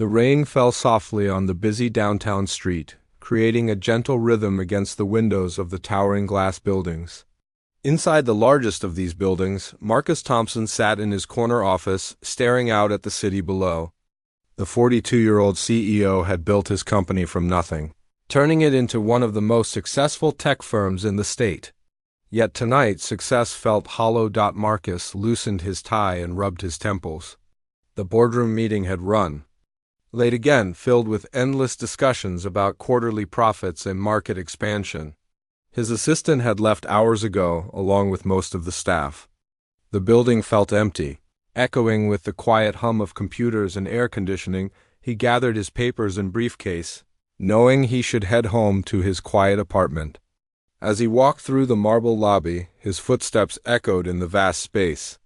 The rain fell softly on the busy downtown street, creating a gentle rhythm against the windows of the towering glass buildings. Inside the largest of these buildings, Marcus Thompson sat in his corner office, staring out at the city below. The 42-year-old CEO had built his company from nothing, turning it into one of the most successful tech firms in the state. Yet tonight, success felt hollow. Marcus loosened his tie and rubbed his temples. The boardroom meeting had run late again, filled with endless discussions about quarterly profits and market expansion. His assistant had left hours ago, along with most of the staff. The building felt empty. Echoing with the quiet hum of computers and air conditioning, he gathered his papers and briefcase, knowing he should head home to his quiet apartment. As he walked through the marble lobby, his footsteps echoed in the vast space.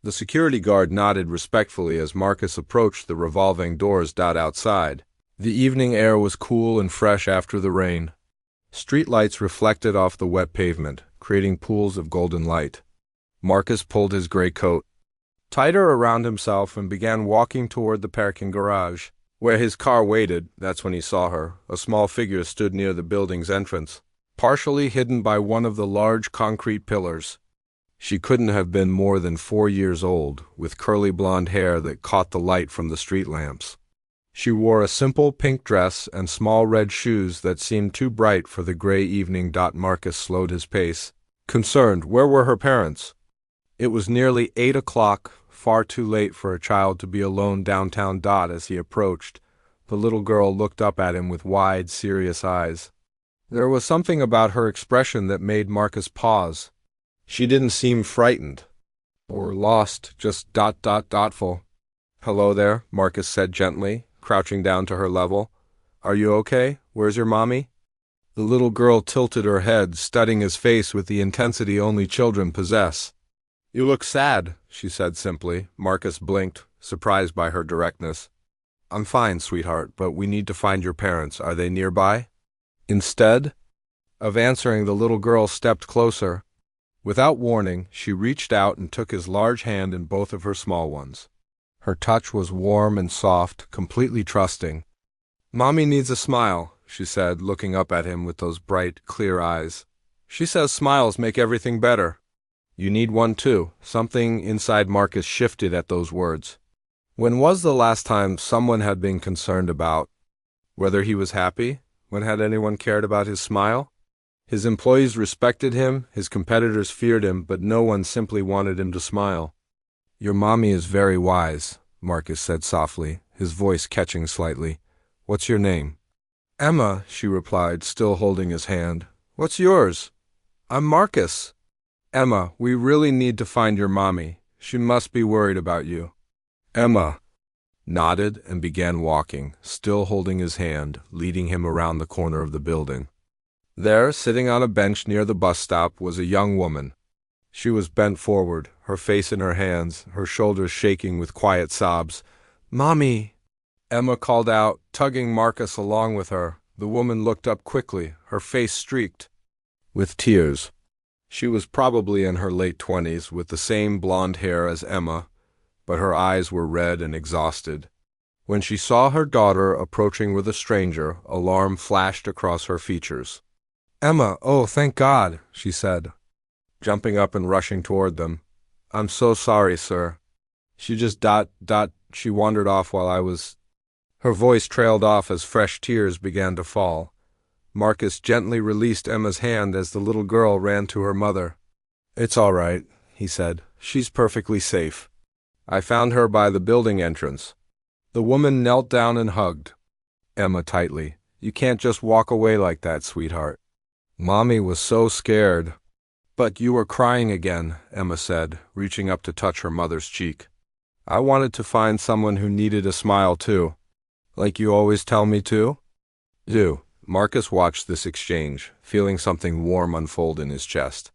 The security guard nodded respectfully as Marcus approached the revolving doors. Outside, the evening air was cool and fresh after the rain. Streetlights reflected off the wet pavement, creating pools of golden light. Marcus pulled his gray coat tighter around himself and began walking toward the parking garage, where his car waited. That's when he saw her. A small figure stood near the building's entrance, partially hidden by one of the large concrete pillars. She couldn't have been more than 4 years old, with curly blonde hair that caught the light from the street lamps. She wore a simple pink dress and small red shoes that seemed too bright for the gray evening. Marcus slowed his pace, concerned. Where were her parents? It was nearly 8 o'clock, far too late for a child to be alone downtown. As he approached, the little girl looked up at him with wide, serious eyes. There was something about her expression that made Marcus pause. She didn't seem frightened or lost, just thoughtful. "Hello there," Marcus said gently, crouching down to her level. "Are you okay? Where's your mommy?" The little girl tilted her head, studying his face with the intensity only children possess. "You look sad," she said simply. Marcus blinked, surprised by her directness. "I'm fine, sweetheart, but we need to find your parents. Are they nearby?" Instead of answering, the little girl stepped closer. Without warning, she reached out and took his large hand in both of her small ones. Her touch was warm and soft, completely trusting. "Mommy needs a smile," she said, looking up at him with those bright, clear eyes. "She says smiles make everything better." "You need one too." Something inside Marcus shifted at those words. When was the last time someone had been concerned about whether he was happy? When had anyone cared about his smile? His employees respected him, his competitors feared him, but no one simply wanted him to smile. "Your mommy is very wise," Marcus said softly, his voice catching slightly. "What's your name?" "Emma," she replied, still holding his hand. "What's yours?" "I'm Marcus." "Emma, we really need to find your mommy. She must be worried about you." Emma nodded and began walking, still holding his hand, leading him around the corner of the building. There, sitting on a bench near the bus stop, was a young woman. She was bent forward, her face in her hands, her shoulders shaking with quiet sobs. "Mommy!" Emma called out, tugging Marcus along with her. The woman looked up quickly, her face streaked with tears. She was probably in her late 20s, with the same blonde hair as Emma, but her eyes were red and exhausted. When she saw her daughter approaching with a stranger, alarm flashed across her features. "Emma, oh, thank God," she said, jumping up and rushing toward them. "I'm so sorry, sir. She just she wandered off while I was—" Her voice trailed off as fresh tears began to fall. Marcus gently released Emma's hand as the little girl ran to her mother. "It's all right," he said. "She's perfectly safe. I found her by the building entrance." The woman knelt down and hugged Emma tightly. "You can't just walk away like that, sweetheart. Mommy was so scared." "But you were crying again," Emma said, reaching up to touch her mother's cheek. "I wanted to find someone who needed a smile too. Like you always tell me to." "Do." Marcus watched this exchange, feeling something warm unfold in his chest.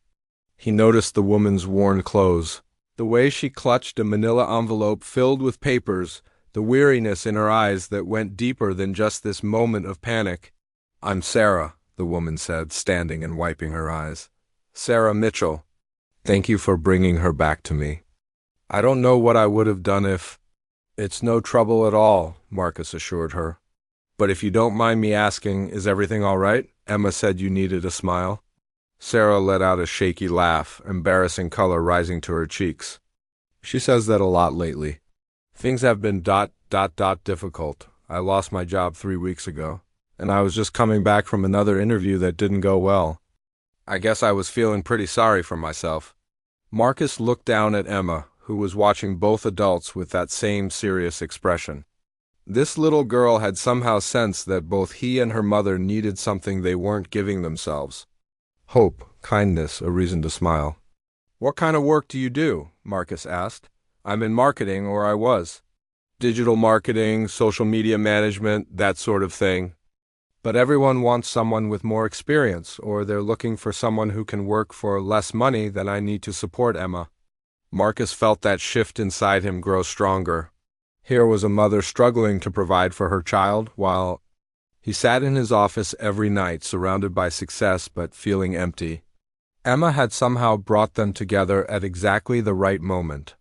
He noticed the woman's worn clothes, the way she clutched a manila envelope filled with papers, the weariness in her eyes that went deeper than just this moment of panic. "I'm Sarah," the woman said, standing and wiping her eyes. "Sarah Mitchell. Thank you for bringing her back to me. I don't know what I would have done if—" It's no trouble at all, Marcus assured her. But if you don't mind me asking, is everything all right? Emma said you needed a smile. Sarah let out a shaky laugh, embarrassing color rising to her cheeks. She says that a lot lately. Things have been difficult. I lost my job 3 weeks ago, and I was just coming back from another interview that didn't go well. I guess I was feeling pretty sorry for myself. Marcus looked down at Emma, who was watching both adults with that same serious expression. This little girl had somehow sensed that both he and her mother needed something they weren't giving themselves. Hope, kindness, a reason to smile. What kind of work do you do? Marcus asked. I'm in marketing, or I was. Digital marketing, social media management, that sort of thing. But everyone wants someone with more experience, or they're looking for someone who can work for less money than I need to support Emma. Marcus felt that shift inside him grow stronger. Here was a mother struggling to provide for her child, while he sat in his office every night surrounded by success but feeling empty. Emma had somehow brought them together at exactly the right moment.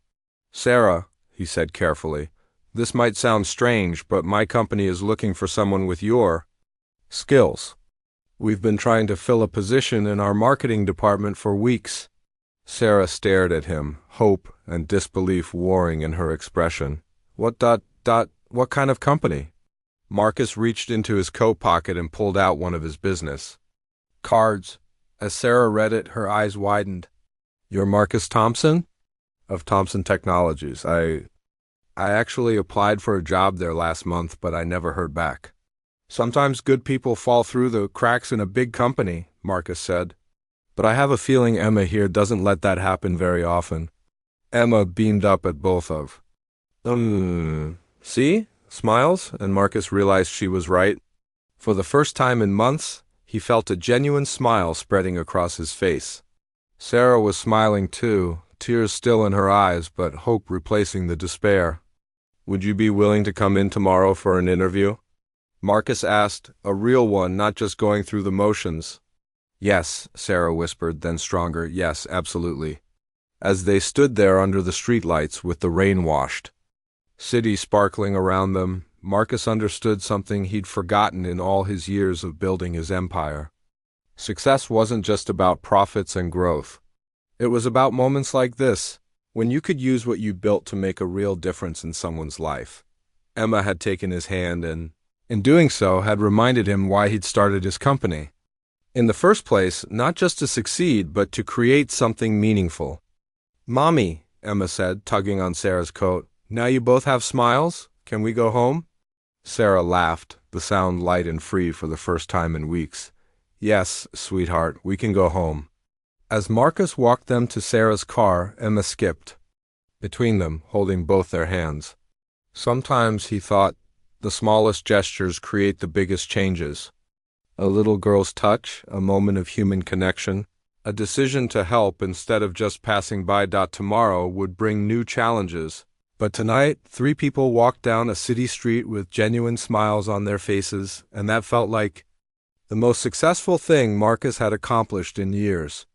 Sarah, he said carefully, this might sound strange, but my company is looking for someone with your skills. We've been trying to fill a position in our marketing department for weeks. Sarah stared at him, hope and disbelief warring in her expression. What kind of company? Marcus reached into his coat pocket and pulled out one of his business cards. As Sarah read it, her eyes widened. You're Marcus Thompson? Of Thompson Technologies. I actually applied for a job there last month, but I never heard back. Sometimes good people fall through the cracks in a big company, Marcus said. But I have a feeling Emma here doesn't let that happen very often. Emma beamed up at both of. See? Smiles, and Marcus realized she was right. For the first time in months, he felt a genuine smile spreading across his face. Sarah was smiling too, tears still in her eyes, but hope replacing the despair. Would you be willing to come in tomorrow for an interview? Marcus asked, a real one, not just going through the motions. Yes, Sarah whispered, then stronger, yes, absolutely. As they stood there under the streetlights with the rain-washed city sparkling around them, Marcus understood something he'd forgotten in all his years of building his empire. Success wasn't just about profits and growth. It was about moments like this, when you could use what you built to make a real difference in someone's life. Emma had taken his hand and, in doing so, had reminded him why he'd started his company. In the first place, not just to succeed, but to create something meaningful. Mommy, Emma said, tugging on Sarah's coat, now you both have smiles? Can we go home? Sarah laughed, the sound light and free for the first time in weeks. Yes, sweetheart, we can go home. As Marcus walked them to Sarah's car, Emma skipped between them, holding both their hands. Sometimes, he thought, the smallest gestures create the biggest changes. A little girl's touch, a moment of human connection, a decision to help instead of just passing by. Tomorrow would bring new challenges. But tonight, 3 people walked down a city street with genuine smiles on their faces, and that felt like the most successful thing Marcus had accomplished in years.